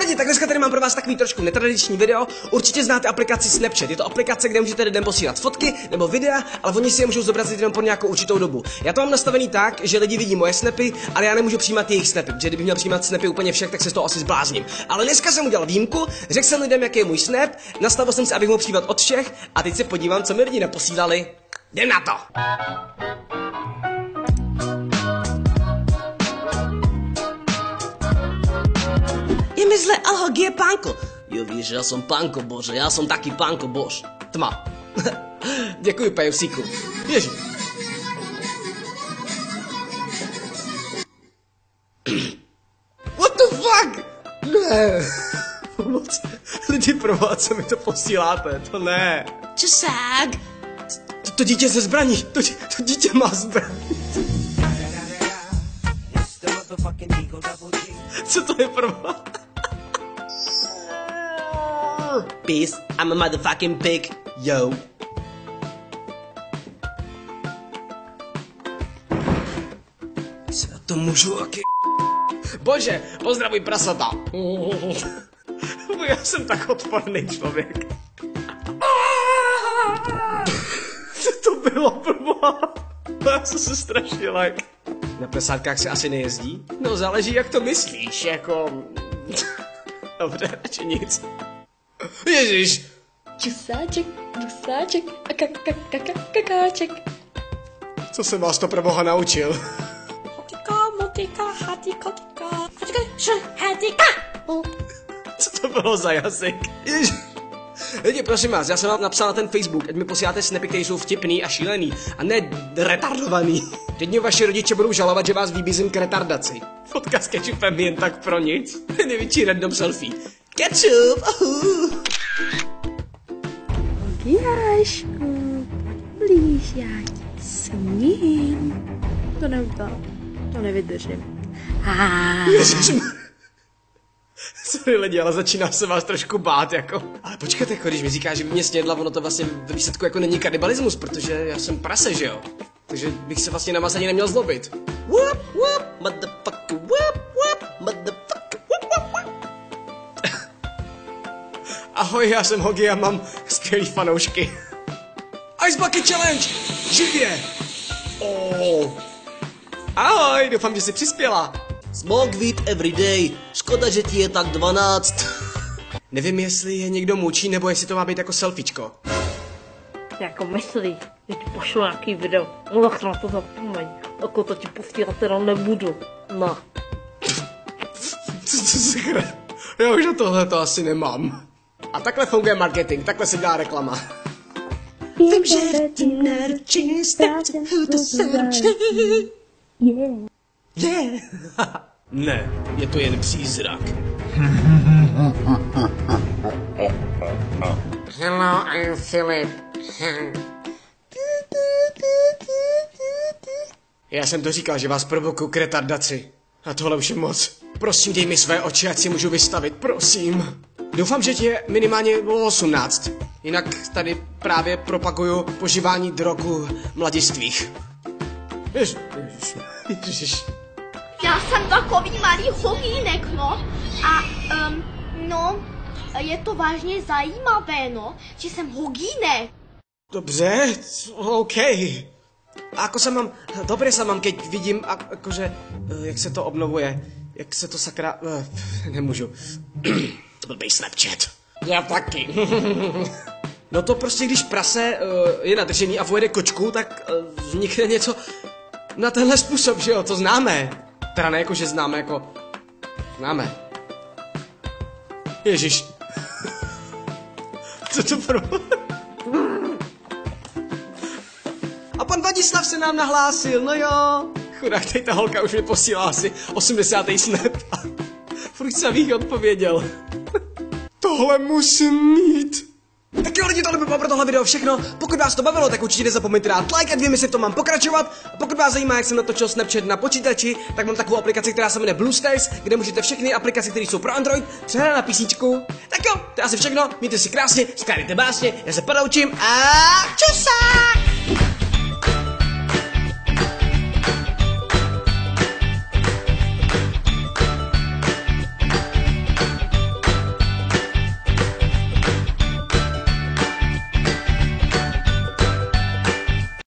lidi, tak dneska tady mám pro vás takový trošku netradiční video. Určitě znáte aplikaci Snapchat. Je to aplikace, kde můžete lidem posílat fotky nebo videa, ale oni si je můžou zobrazit jenom po nějakou určitou dobu. Já to mám nastavený tak, že lidi vidí moje snapy, ale já nemůžu přijímat jejich snapy, protože kdybych měl přijímat snapy úplně všech, tak se z toho asi zblázním. Ale dneska jsem udělal výjimku, řekl jsem lidem, jaký je můj snap, nastavil jsem si, abych mohl přijímat od všech, a teď se podívám, co mi lidi naposílali. Jdem na to! Je mi zle, Alho, je pánko. Jo, víš, já jsem pánko, bože, já jsem taky pánko, bož. Tma. Děkuji, pajusíku. Ježi. What the fuck? Ne. Pomoc. Lidi, proboha, co mi to posíláte? To ne. Česák. To dítě ze zbraní. To dítě má zbraní. Co to je proboha? Peace, I'm a motherfucking pig, yo. Co já to můžu, aký... Bože, pozdravuj prasata. Já jsem tak odporný člověk. Co to bylo, proboha? Já jsem se strašně like. Na presátkách se asi nejezdí? No, záleží, jak to myslíš, jako... Dobře, či nic. Ježiš! Čusáček, brusáček a kakáček. Co jsem vás to proboha naučil? Hatika, motika, hatika, hatika. Co to bylo za jazyk? Ježiš. Lidi, prosím vás, já jsem vám napsal na ten Facebook, ať mi posíláte snapy, které jsou vtipný a šílený, a ne retardovaný. Teď vaši rodiče budou žalovat, že vás vybízím k retardaci. Fotka s kečupem jen tak pro nic. Největší random selfie. Ketchup! Jášku, blíž, já tě sním. To neudělám, to nevydržím. Ježišmar. Sorry lidi, ale začíná se vás trošku bát, jako. Ale počkejte, jako když mi říká, že by mě snědla, ono to vlastně ve výsledku jako není kanibalismus, protože já jsem prase, že jo? Takže bych se vlastně na vás ani neměl zlobit. Whoop, whoop, motherfucker, whoop, whoop, motherfucker, whoop, whoop, whoop. Ahoj, já jsem Hogi a mám skvělý fanoušky. Ice Bucket Challenge! Živě! Oh. Ahoj, doufám, že jsi přispěla. Smoke weed every day. Škoda, že ti je tak 12. Nevím, jestli je někdo mučí, nebo jestli to má být jako selfiečko. Jako myslí, že ti pošlu nějaký video. No tak na to zapomeň. Jako to ti posílat teda nebudu. No. Co se hra? Já už na tohle to asi nemám. A takhle funguje marketing, takhle se dělá reklama. Vím, že ti nerčí, to srdce. Yeah. Ne, je to jen přízrak. Hello, I'm Philip. Já jsem to říkal, že vás provokuju k retardaci. A tohle už je moc. Prosím, dej mi své oči, ať si můžu vystavit, prosím. Doufám, že ti je minimálně 18. Jinak tady právě propaguju požívání drogu mladistvých. Ježiš. Já jsem takový malý hogínek, no. A, no, je to vážně zajímavé, no, že jsem hogínek. Dobře, OK. A jako se mám, dobře se mám, keď vidím, jakože, jak se to obnovuje, jak se to sakra, nemůžu. To byl bej Snapchat. Já taky. No to prostě, když prase je nadržený a vojede kočku, tak vznikne něco na tenhle způsob, že jo, to známe. Teda ne jako, že známe, jako... Známe. Ježiš. Co to pro... A pan Vladislav se nám nahlásil, no jo. Chudák, tady ta holka už mi posílá asi 80. snap. Furt jsem jí odpověděl. Tohle musím mít. Tak jo lidi, tohle by bylo pro tohle video všechno. Pokud vás to bavilo, tak určitě nezapomeňte dát like, ať vím, jestli v tom mám pokračovat. A pokud vás zajímá, jak jsem natočil Snapchat na počítači, tak mám takovou aplikaci, která se jmenuje BlueStacks, kde můžete všechny aplikace, které jsou pro Android, přehrát na písničku. Tak jo, to je asi všechno, mějte si krásně, skládejte básně, já se podoučím a čusák!